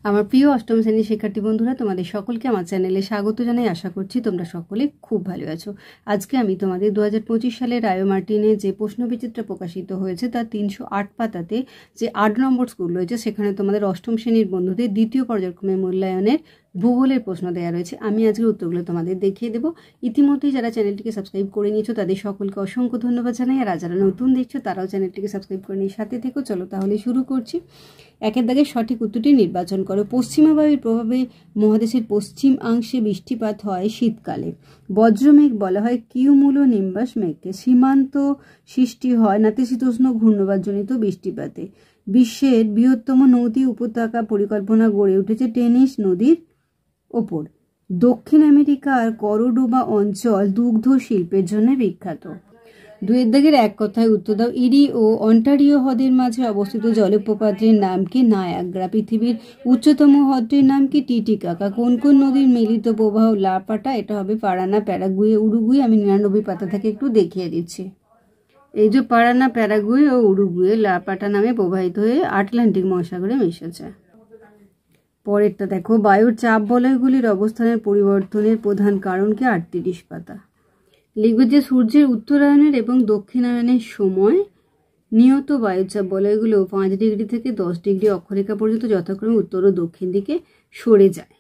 আমার প্রিয় অষ্টম শ্রেণীর শিক্ষার্থী বন্ধুরা, তোমাদের সকলকে আমার চ্যানেলে স্বাগত জানাই। আশা করছি তোমরা সকলে খুব ভালো আছো। আজকে আমি তোমাদের 2025 সালে রায়ো মার্টিনে যে প্রশ্নবিচিত্রা প্রকাশিত হয়েছে তার 308 পাতাতে যে 8 নম্বর স্কুল রয়েছে সেখানে তোমাদের অষ্টম শ্রেণীর বন্ধুদের দ্বিতীয় পর্যায়ক্রমে মূল্যায়নের ভূগোলের প্রশ্ন দেওয়া রয়েছে। আমি আজকের উত্তরগুলো তোমাদের দেখিয়ে দেবো। ইতিমধ্যেই যারা চ্যানেলটিকে সাবস্ক্রাইব করে নিয়েছো তাদের সকলকে অসংখ্য ধন্যবাদ জানাই। আর যারা নতুন দেখছো তারাও চ্যানেলটিকে সাবস্ক্রাইব করে নিয়ে সাথে থেকো। চলো তাহলে শুরু করছি। একের দাগে সঠিক উত্তরটি নির্বাচন করো। পশ্চিমা বায়ুর প্রভাবে মহাদেশের পশ্চিমাংশে বৃষ্টিপাত হয় শীতকালে। বজ্রমেঘ বলা হয় কিউমুলো নিম্বাস মেঘকে। সীমান্ত সৃষ্টি হয় নাতিশীতোষ্ণ ঘূর্ণবাতজনিত বৃষ্টিপাতে। বিশ্বের বৃহত্তম নদী উপত্যকা পরিকল্পনা গড়ে উঠেছে টেনিস নদীর ওপর। দক্ষিণ আমেরিকার করডোবা অঞ্চল দুগ্ধ শিল্পের জন্য বিখ্যাত। দুয়ের দাগের এক কথায় উত্তর দাও। ইরি ও অন্টারিও হ্রদের মাঝে অবস্থিত জলপ্রপাতের নাম কি? নায়াগ্রা। পৃথিবীর উচ্চতম হ্রদটির নাম কি? টিটিকাকা। কোন কোন নদীর মিলিত প্রবাহ লা পাটা? এটা হবে পারানা, প্যারাগুয়ে, উরুগুয়ে। আমি 99 পাতা থেকে একটু দেখিয়ে দিচ্ছি। এই যে পারানা, প্যারাগুয়ে ও উরুগুয়ে লা পাটা নামে প্রবাহিত হয়ে আটলান্টিক মহাসাগরে মিশেছে। পরেরটা দেখো, বায়ুর চাপ বলয়গুলির অবস্থানের পরিবর্তনের প্রধান কারণ কি? 38 পাতা। লিখবে যে সূর্যের উত্তরায়ণের এবং দক্ষিণায়নের সময় নিয়ত বায়ুচাপ বলয়গুলো 5 ডিগ্রি থেকে 10 ডিগ্রি অক্ষরেখা পর্যন্ত যথাক্রমে উত্তর ও দক্ষিণ দিকে সরে যায়।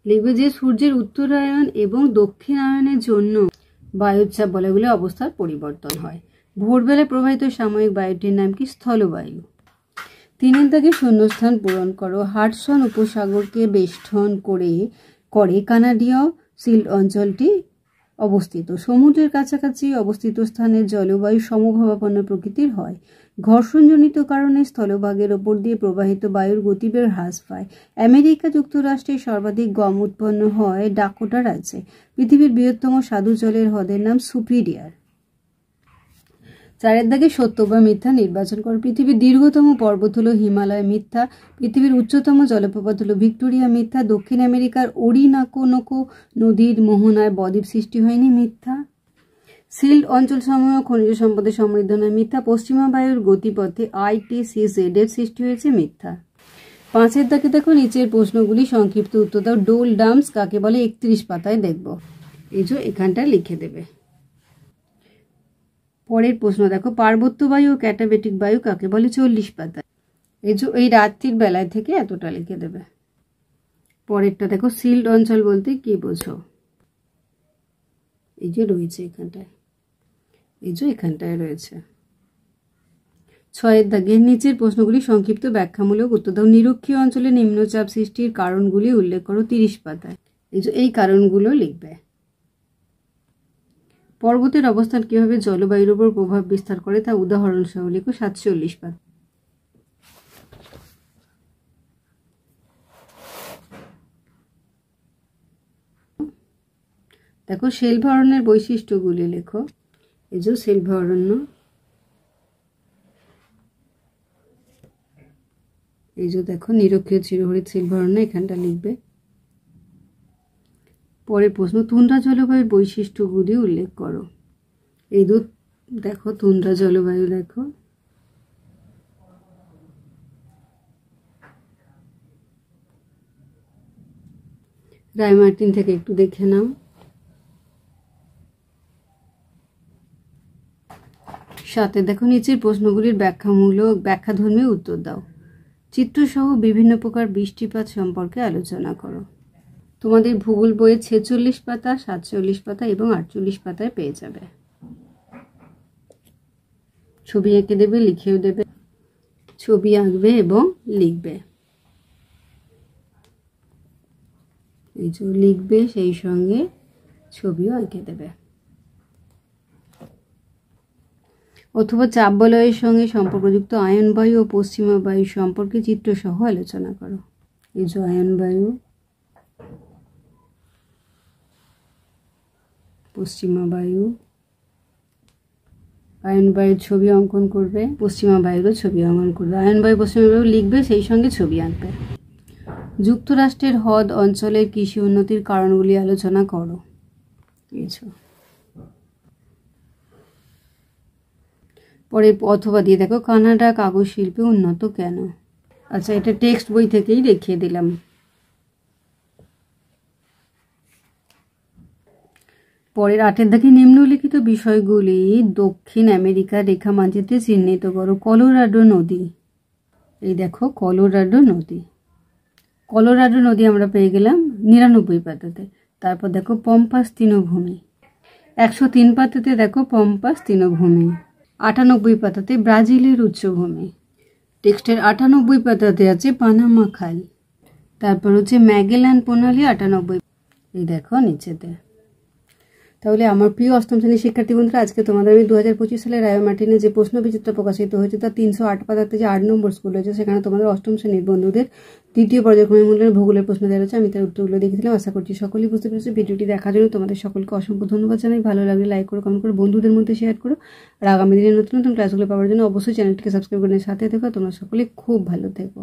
লিখবে যে সূর্যের উত্তরায়ণ এবং দক্ষিণায়নের জন্য বায়ুচাপ বলয়গুলো অবস্থার পরিবর্তন হয়। ভোরবেলায় প্রবাহিত সাময়িক বায়ুটির নাম কি? স্থলবায়ু। 3 দাগে শূন্যস্থান পূরণ করো। হাডসন উপসাগরকে বেষ্টন করে কানাডীয় সিল্ট অঞ্চলটি অবস্থিত। সমুদ্রের কাছাকাছি অবস্থিত স্থানের জলবায়ু সমভাবাপন্ন প্রকৃতির হয়। ঘর্ষণজনিত কারণে স্থলভাগের ওপর দিয়ে প্রবাহিত বায়ুর গতিবেগ হ্রাস পায়। আমেরিকা যুক্তরাষ্ট্রে সর্বাধিক গম উৎপন্ন হয় ডাকোটা রাজ্যে। পৃথিবীর বৃহত্তম স্বাদু জলের হ্রদের নাম সুপিরিয়ার। 4 দাগে সত্য বা মিথ্যা নির্বাচন করো। পৃথিবীর দীর্ঘতম পর্বত হলো হিমালয়, মিথ্যা। পৃথিবীর উচ্চতম জলপ্রপাত হলো ভিক্টোরিয়া, মিথ্যা। দক্ষিণ আমেরিকার ওরিনোকো নদীর মোহনায় বদ্বীপ সৃষ্টি হয়নি, মিথ্যা। সিল্ট অঞ্চলসমূহ খনিজ সম্পদে সমৃদ্ধ নয়, মিথ্যা। পশ্চিমা বায়ুর গতিপথে ITCZ এর সৃষ্টি হয়েছে, মিথ্যা। 5 দাগে দেখো নিচের প্রশ্নগুলি সংক্ষিপ্ত উত্তর দাও। ডোল ডাম্পস কাকে বলে? 31 পাতায় দেখব। এই যে এখানটা লিখে দেবে। পরের প্রশ্ন দেখো, পার্বত্য বায়ু ও ক্যাটাবেটিক বায়ু কাকে বলে? 40 পাতায়। এই রাত্রির বেলায় থেকে এতটা লিখে দেবে। পরেরটা দেখো, সিল্ট অঞ্চল বলতে কি বোঝো? এই যে রয়েছে এখানটায়, এই যে এখানটায় রয়েছে। 6 দাগে নিচের প্রশ্নগুলি সংক্ষিপ্ত ব্যাখ্যামূলক উত্তর দাও। নিরক্ষীয় অঞ্চলে নিম্নচাপ সৃষ্টির কারণগুলি উল্লেখ করো। 30 পাতায়। এই কারণগুলো লিখবে। পর্বতের অবস্থান কিভাবে জলবায়ুর উপর প্রভাব বিস্তার করে তা উদাহরণ সহ লিখো। 47 পাতা। দেখো শেলভ অরণ্যের বৈশিষ্ট্যগুলি লেখো। এই যে শেলভ অরণ্য, এই যে দেখো নিরক্ষীয় চিরহরিৎ শেলভ অরণ্য, এখানটা লিখবে। পরের প্রশ্ন, তুন্দ্রা জলবায়ুর বৈশিষ্ট্যগুলি উল্লেখ করো। এই দেখো তুন্দ্রা জলবায়ু দেখো। রায় মার্টিন থেকে একটু দেখে নাও। 7 দেখো নিচের প্রশ্নগুলির ব্যাখ্যাধর্মী উত্তর দাও। চিত্রসহ বিভিন্ন প্রকার বৃষ্টিপাত সম্পর্কে আলোচনা করো। তোমাদের ভূগোল বইয়ে 46 পাতা, 47 পাতা এবং 48 পাতায় পেয়ে যাবে। ছবি এঁকে দেবে, লিখেও দেবে। ছবি আঁকবে এবং লিখবে। এই যে লিখবে, সেই সঙ্গে ছবিও এঁকে দেবে। অথবা চাপ বলয়ের সঙ্গে সম্পর্কযুক্ত আয়ন বায়ু ও পশ্চিমা বায়ু সম্পর্কে চিত্রসহ আলোচনা করো। এই যে আয়ন বায়ু, পশ্চিমা বায়ু। আয়ন বায়ুর ছবি অঙ্কন করবে, পশ্চিমা বায়ুরও ছবি অঙ্কন করবে। আয়ন বায়ু, পশ্চিমা বায়ু লিখবে, সেই সঙ্গে ছবি আঁকবে। যুক্তরাষ্ট্রের হ্রদ অঞ্চলের কৃষি উন্নতির কারণগুলি আলোচনা করো। পরে অথবা দিয়ে দেখো, কানাডা কাগজ শিল্পে উন্নত কেন? আচ্ছা, এটা টেক্সট বই থেকেই দেখিয়ে দিলাম। পরের 8 দাগে নিম্নলিখিত বিষয়গুলি দক্ষিণ আমেরিকার রেখা মানচিত্রে চিহ্নিত করো। কলোরাডো নদী, এই দেখো কলোরাডো নদী। কলোরাডো নদী আমরা পেয়ে গেলাম 99 পাতাতে। তারপর দেখো পম্পাস তৃণভূমি, 103 পাতাতে দেখো পম্পাস তৃণভূমি। 98 পাতাতে ব্রাজিলের উচ্চভূমি। টেক্সটের 98 পাতাতে আছে পানামা খাল। তারপর হচ্ছে ম্যাগেলান প্রণালী 98, এই দেখো নিচেতে। তাহলে আমার প্রিয় অষ্টম শ্রেণীর শিক্ষার্থী বন্ধুরা, আজকে তোমাদের আমি 2025 সালে রায়ো মার্টিনে যে প্রশ্নবিচিত্র প্রকাশিত হয়েছে তার 308 পাতাতে যে 8 নম্বর স্কুল রয়েছে সেখানে তোমাদের অষ্টম শ্রেণীর বন্ধুদের দ্বিতীয় পর্যায়ক্রমিক মূল্যের ভূগোলের প্রশ্ন দেওয়া রয়েছে। আমি তার উত্তরগুলো দেখেছিলাম। আশা করছি সকলেই বুঝতে পেরেছি। ভিডিওটি দেখার জন্য তোমাদের সকলকে অসংখ্য ধন্যবাদ জানাই। ভালো লাগলে লাইক করো, কমেন্ট করো, বন্ধুদের মধ্যে শেয়ার করো। আর আগামী দিনে নতুন নতুন ক্লাসগুলো পাওয়ার জন্য অবশ্যই চ্যানেলটিকে সাবস্ক্রাইব করে সাথে থেকো। তোমরা সকলে খুব ভালো থেকো।